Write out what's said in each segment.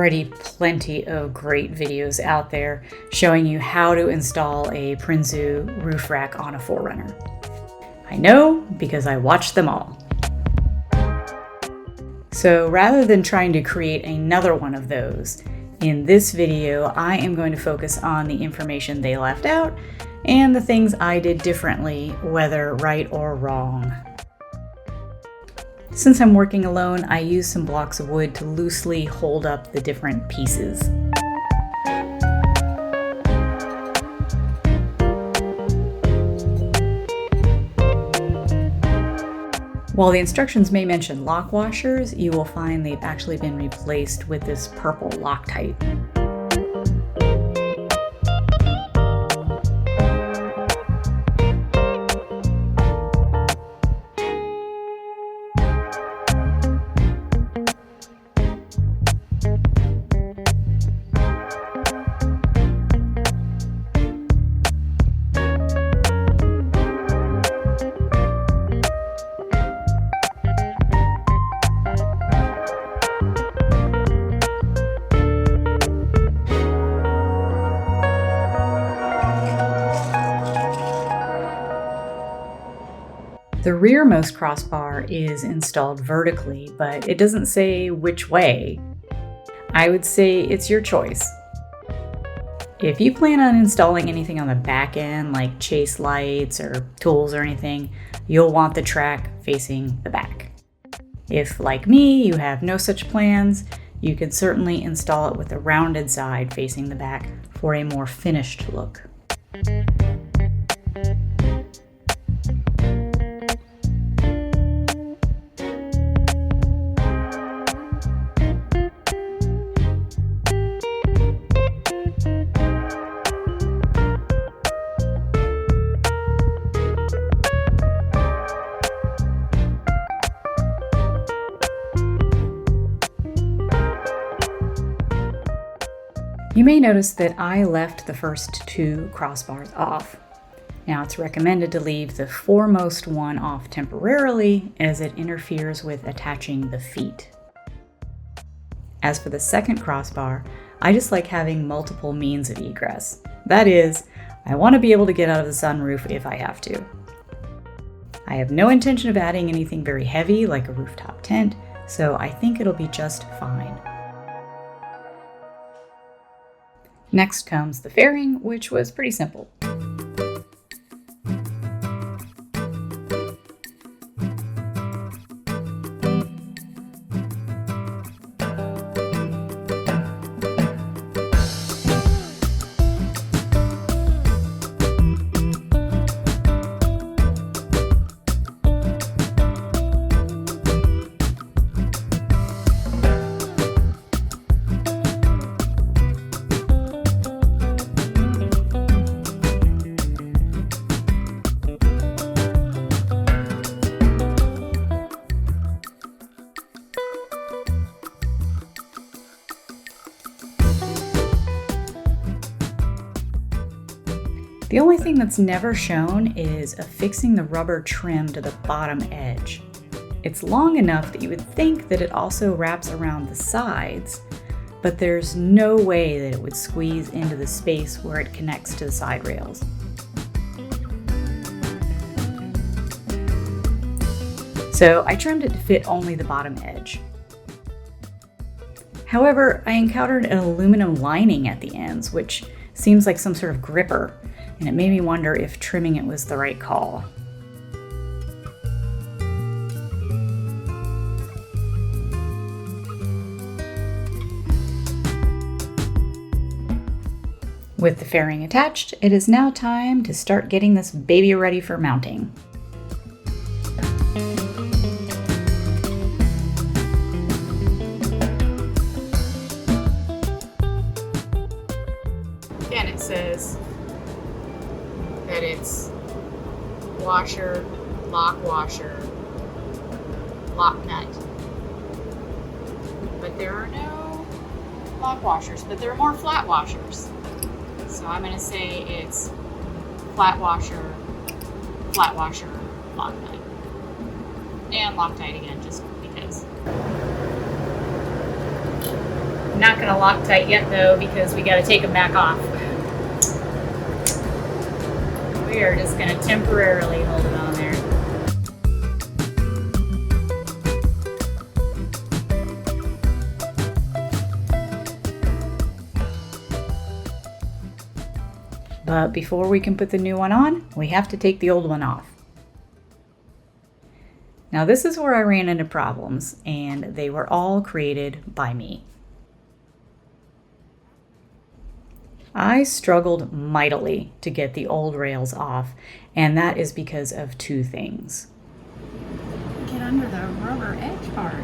already plenty of great videos out there showing you how to install a Prinsu roof rack on a 4Runner. I know because I watched them all. So rather than trying to create another one of those, in this video I am going to focus on the information they left out and the things I did differently, whether right or wrong. Since I'm working alone, I use some blocks of wood to loosely hold up the different pieces. While the instructions may mention lock washers, you will find they've actually been replaced with this purple Loctite. The rearmost crossbar is installed vertically, but it doesn't say which way. I would say it's your choice. If you plan on installing anything on the back end, like chase lights or tools or anything, you'll want the track facing the back. If, like me, you have no such plans, you can certainly install it with the rounded side facing the back for a more finished look. You may notice that I left the first two crossbars off. Now it's recommended to leave the foremost one off temporarily as it interferes with attaching the feet. As for the second crossbar, I just like having multiple means of egress. That is, I want to be able to get out of the sunroof if I have to. I have no intention of adding anything very heavy like a rooftop tent, so I think it'll be just fine. Next comes the fairing, which was pretty simple. The only thing that's never shown is affixing the rubber trim to the bottom edge. It's long enough that you would think that it also wraps around the sides, but there's no way that it would squeeze into the space where it connects to the side rails. So I trimmed it to fit only the bottom edge. However, I encountered an aluminum lining at the ends, which seems like some sort of gripper, and it made me wonder if trimming it was the right call. With the fairing attached, it is now time to start getting this baby ready for mounting. Again, it says that it's washer, lock nut. But there are no lock washers, but there are more flat washers. So I'm going to say it's flat washer, lock nut. And Loctite again, just because. Not gonna Loctite yet though, because we gotta take them back off. We are just gonna temporarily hold it on there. But before we can put the new one on, we have to take the old one off. Now this is where I ran into problems, and they were all created by me. I struggled mightily to get the old rails off, and that is because of two things. Get under the rubber edge part.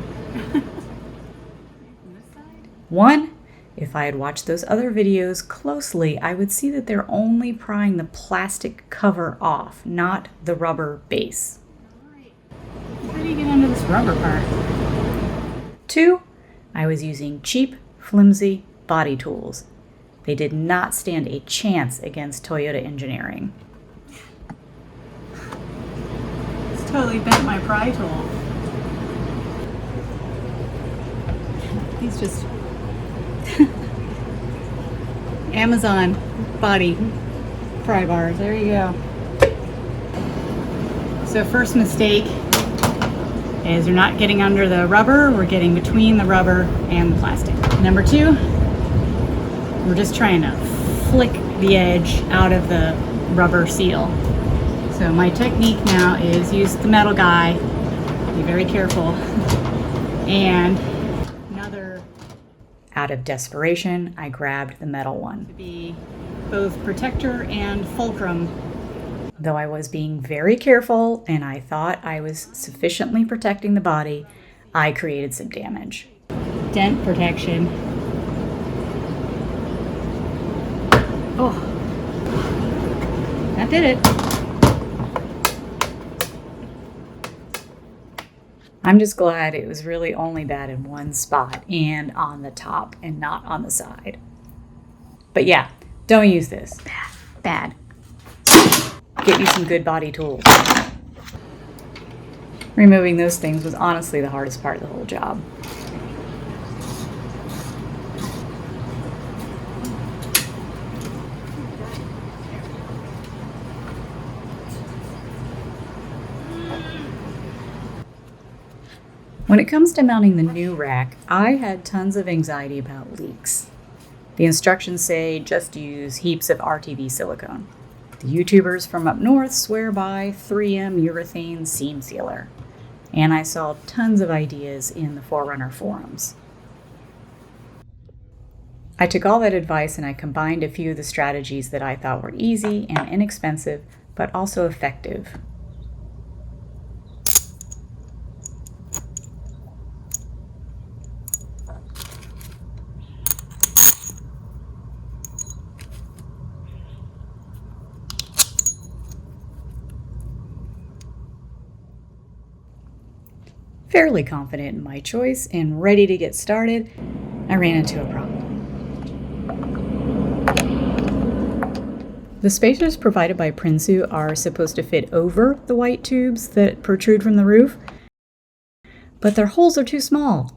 One, if I had watched those other videos closely, I would see that they're only prying the plastic cover off, not the rubber base. How do you get under this rubber part? Two, I was using cheap, flimsy body tools. They did not stand a chance against Toyota engineering. It's totally bent my pry tool. These just Amazon body pry bars. There you go. So first mistake is you're not getting under the rubber, we're getting between the rubber and the plastic. Number two, we're just trying to flick the edge out of the rubber seal. So my technique now is use the metal guy, be very careful, and another. Out of desperation, I grabbed the metal one. To be both protector and fulcrum. Though I was being very careful and I thought I was sufficiently protecting the body, I created some damage. Dent protection. Oh, that did it. I'm just glad it was really only bad in one spot and on the top and not on the side. But yeah, don't use this. Bad. Get you some good body tools. Removing those things was honestly the hardest part of the whole job. When it comes to mounting the new rack, I had tons of anxiety about leaks. The instructions say just use heaps of RTV silicone. The YouTubers from up north swear by 3M urethane seam sealer. And I saw tons of ideas in the 4Runner forums. I took all that advice and I combined a few of the strategies that I thought were easy and inexpensive, but also effective. Fairly confident in my choice and ready to get started, I ran into a problem. The spacers provided by Prinsu are supposed to fit over the white tubes that protrude from the roof, but their holes are too small.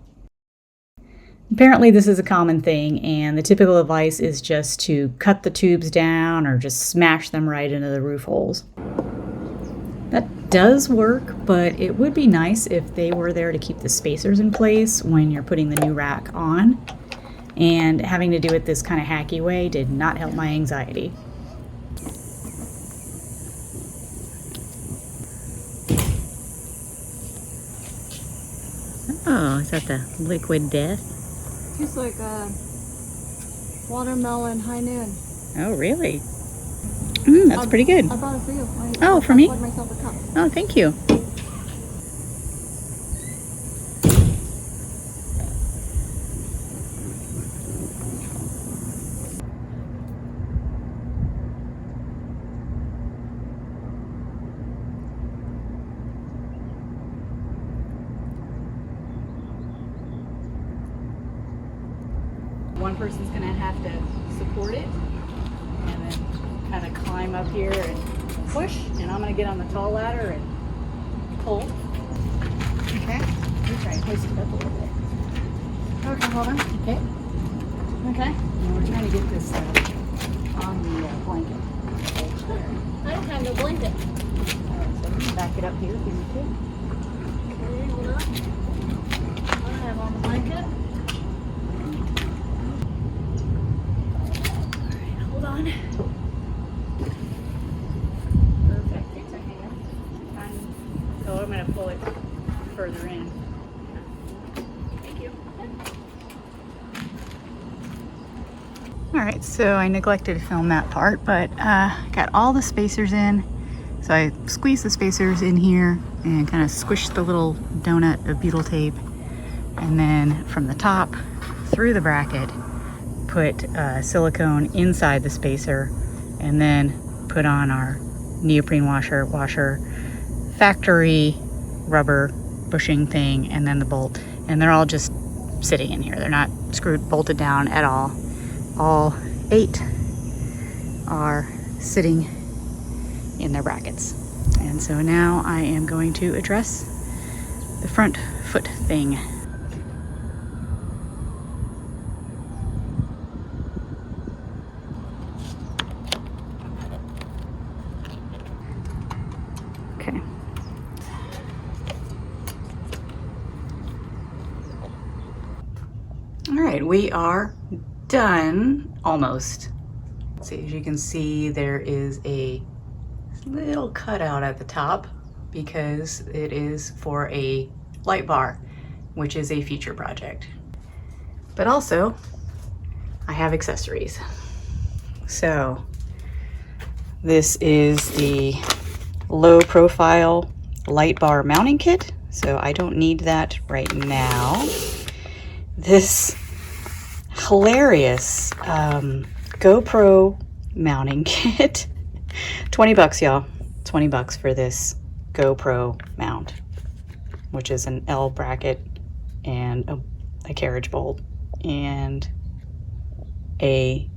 Apparently this is a common thing, and the typical advice is just to cut the tubes down or just smash them right into the roof holes. That does work, but it would be nice if they were there to keep the spacers in place when you're putting the new rack on. And having to do it this kind of hacky way did not help my anxiety. Oh, is that the liquid death? Tastes like watermelon high noon. Oh, really? That's pretty good. I brought it for you. Oh, for me? I poured myself a cup. Oh, thank you. One person's going to have to support it and then kind of climb up here and push, and I'm going to get on the tall ladder and pull. Okay? You try and hoist it up a little bit. Okay, hold on. Okay? Okay. And we're trying to get this on the blanket. I don't have no blanket. Alright, so I'm gonna back it up here if you need to. Okay, hold on. I don't have on the blanket. Alright, hold on. Perfect. Takes a hand. So I'm gonna pull it further in. Thank you. Alright, so I neglected to film that part, but got all the spacers in. So I squeezed the spacers in here and kind of squished the little donut of butyl tape. And then from the top through the bracket, put silicone inside the spacer, and then put on our neoprene washer, factory rubber bushing thing, and then the bolt. And they're all just sitting in here. They're not bolted down at all. All 8 are sitting in their brackets. And so now I am going to address the front foot thing. Okay. All right, we are done almost. See, as you can see, there is a little cutout at the top because it is for a light bar, which is a future project. But also, I have accessories. So this is the low profile light bar mounting kit. So I don't need that right now. This hilarious GoPro mounting kit. 20 bucks, y'all. 20 bucks for this GoPro mount, which is an L bracket and a carriage bolt and a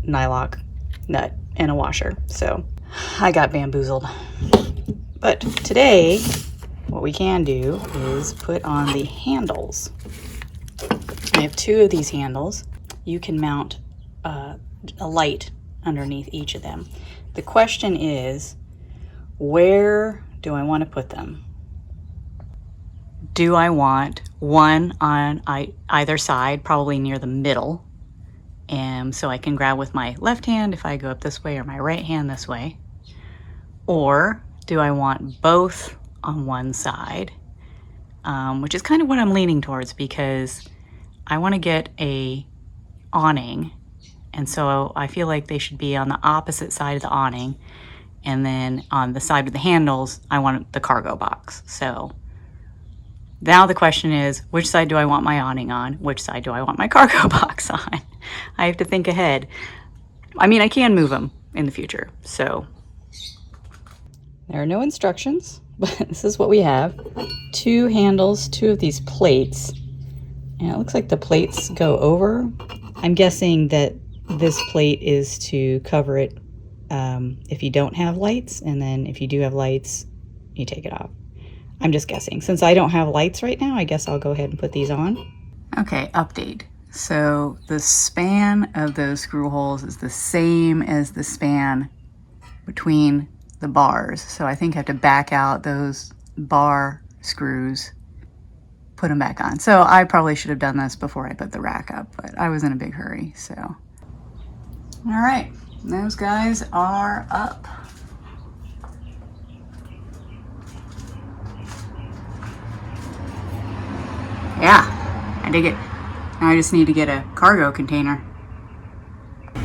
nylock nut and a washer. So I got bamboozled. But today, what we can do is put on the handles. I have 2 of these handles. You can mount a light underneath each of them. The question is, where do I want to put them? Do I want one on either side, probably near the middle, and so I can grab with my left hand if I go up this way, or my right hand this way? Or do I want both on one side, which is kind of what I'm leaning towards, because I want to get a awning, and so I feel like they should be on the opposite side of the awning, and then on the side with the handles I want the cargo box. So now the question is, which side do I want my awning on? Which side do I want my cargo box on? I have to think ahead. I mean, I can move them in the future, so there are no instructions, but this is what we have. 2 handles, 2 of these plates, and it looks like the plates go over. I'm guessing that this plate is to cover it if you don't have lights, and then if you do have lights, you take it off. I'm just guessing. Since I don't have lights right now, I guess I'll go ahead and put these on. Okay, update. So the span of those screw holes is the same as the span between the bars. So I think I have to back out those bar screws, put them back on. So I probably should have done this before I put the rack up, but I was in a big hurry, so. All right, those guys are up. Yeah, I dig it. Now I just need to get a cargo container. All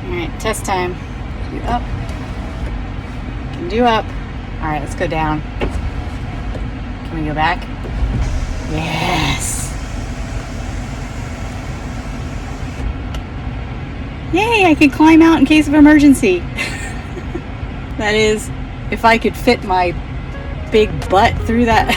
right, test time. Do up. Can do up. All right, let's go down. Can we go back? Yes. Yay, I can climb out in case of emergency. That is, if I could fit my big butt through that